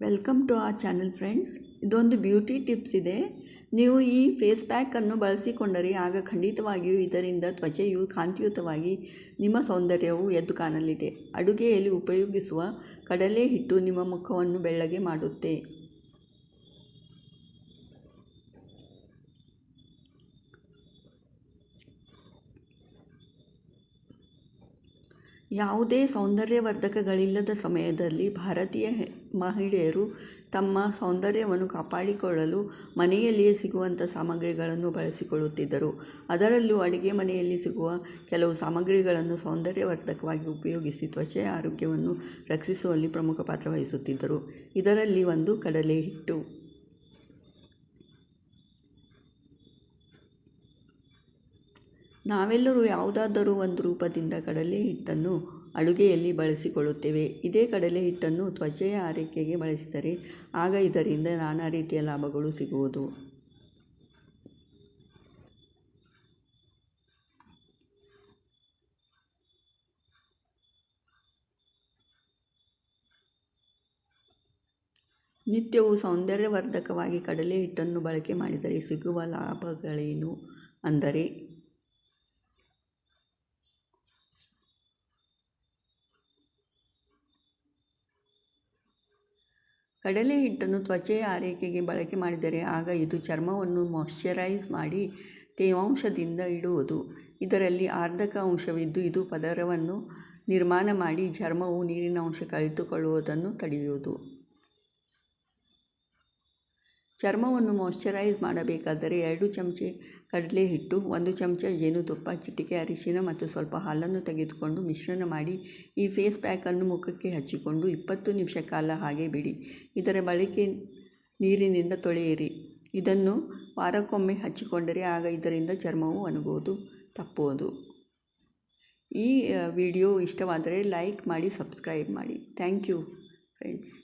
Welcome to ಆ channel friends. ಇದೊಂದು beauty tips ಇದೆ. ನೀವು ಈ ಫೇಸ್ ಪ್ಯಾಕನ್ನು ಬಳಸಿಕೊಂಡರೆ ಆಗ ಖಂಡಿತವಾಗಿಯೂ ಇದರಿಂದ ತ್ವಚೆಯು ಕಾಂತಿಯುತವಾಗಿ ನಿಮ್ಮ ಸೌಂದರ್ಯವು ಎದ್ದು ಕಾಣಲಿದೆ. ಅಡುಗೆಯಲ್ಲಿ ಉಪಯೋಗಿಸುವ ಕಡಲೆ ಹಿಟ್ಟು ನಿಮ್ಮ ಮುಖವನ್ನು ಬೆಳ್ಳಗೆ ಮಾಡುತ್ತೆ. ಯಾವುದೇ ಸೌಂದರ್ಯವರ್ಧಕಗಳಿಲ್ಲದ ಸಮಯದಲ್ಲಿ ಭಾರತೀಯ ಮಹಿಳೆಯರು ತಮ್ಮ ಸೌಂದರ್ಯವನ್ನು ಕಾಪಾಡಿಕೊಳ್ಳಲು ಮನೆಯಲ್ಲಿಯೇ ಸಿಗುವಂಥ ಸಾಮಗ್ರಿಗಳನ್ನು ಬಳಸಿಕೊಳ್ಳುತ್ತಿದ್ದರು. ಅದರಲ್ಲೂ ಅಡುಗೆ ಮನೆಯಲ್ಲಿ ಸಿಗುವ ಕೆಲವು ಸಾಮಗ್ರಿಗಳನ್ನು ಸೌಂದರ್ಯವರ್ಧಕವಾಗಿ ಉಪಯೋಗಿಸಿ ತ್ವಚೆಯ ಆರೋಗ್ಯವನ್ನು ರಕ್ಷಿಸುವಲ್ಲಿ ಪ್ರಮುಖ ಪಾತ್ರ ವಹಿಸುತ್ತಿದ್ದರು. ಇದರಲ್ಲಿ ಒಂದು ಕಡಲೆ ಹಿಟ್ಟು. ನಾವೆಲ್ಲರೂ ಯಾವುದಾದರೂ ಒಂದು ರೂಪದಿಂದ ಕಡಲೆ ಹಿಟ್ಟನ್ನು ಅಡುಗೆಯಲ್ಲಿ ಬಳಸಿಕೊಳ್ಳುತ್ತೇವೆ. ಇದೇ ಕಡಲೆ ಹಿಟ್ಟನ್ನು ತ್ವಚೆಯ ಆರೈಕೆಗೆ ಬಳಸಿದರೆ ಆಗ ಇದರಿಂದ ನಾನಾ ರೀತಿಯ ಲಾಭಗಳು ಸಿಗುವುದು. ನಿತ್ಯವೂ ಸೌಂದರ್ಯವರ್ಧಕವಾಗಿ ಕಡಲೆ ಹಿಟ್ಟನ್ನು ಬಳಕೆ ಮಾಡಿದರೆ ಸಿಗುವ ಲಾಭಗಳೇನು ಅಂದರೆ, ಕಡಲೆ ಹಿಟ್ಟನ್ನು ತ್ವಚೆಯ ಆರೈಕೆಗೆ ಬಳಕೆ ಮಾಡಿದರೆ ಆಗ ಇದು ಚರ್ಮವನ್ನು ಮಾಯ್ಶ್ಚರೈಸ್ ಮಾಡಿ ತೇವಾಂಶದಿಂದ ಇಡುವುದು. ಇದರಲ್ಲಿ ಆರ್ದ್ರಕ ಅಂಶವಿದ್ದು ಇದು ಪದರವನ್ನು ನಿರ್ಮಾಣ ಮಾಡಿ ಚರ್ಮವು ನೀರಿನ ಅಂಶ ಕಳೆದುಕೊಳ್ಳುವುದನ್ನು ತಡೆಯುವುದು. ಚರ್ಮವನ್ನು ಮಾಯ್ಶ್ಚರೈಸ್ ಮಾಡಬೇಕಾದರೆ 2 ಚಮಚೆ ಕಡಲೆ ಹಿಟ್ಟು, 1 ಚಮಚ ಜೇನುತುಪ್ಪ, ಚಿಟಿಕೆ ಅರಿಶಿನ ಮತ್ತು ಸ್ವಲ್ಪ ಹಾಲನ್ನು ತೆಗೆದುಕೊಂಡು ಮಿಶ್ರಣ ಮಾಡಿ ಈ ಫೇಸ್ ಪ್ಯಾಕನ್ನು ಮುಖಕ್ಕೆ ಹಚ್ಚಿಕೊಂಡು 20 ನಿಮಿಷ ಕಾಲ ಹಾಗೆ ಬಿಡಿ. ಇದರ ಬಳಿಕೆ ನೀರಿನಿಂದ ತೊಳೆಯಿರಿ. ಇದನ್ನು ವಾರಕ್ಕೊಮ್ಮೆ ಹಚ್ಚಿಕೊಂಡರೆ ಆಗ ಇದರಿಂದ ಚರ್ಮವು ಒಣಗುವುದು ತಪ್ಪುವುದು. ಈ ವಿಡಿಯೋ ಇಷ್ಟವಾದರೆ ಲೈಕ್ ಮಾಡಿ, ಸಬ್ಸ್ಕ್ರೈಬ್ ಮಾಡಿ. Thank you friends.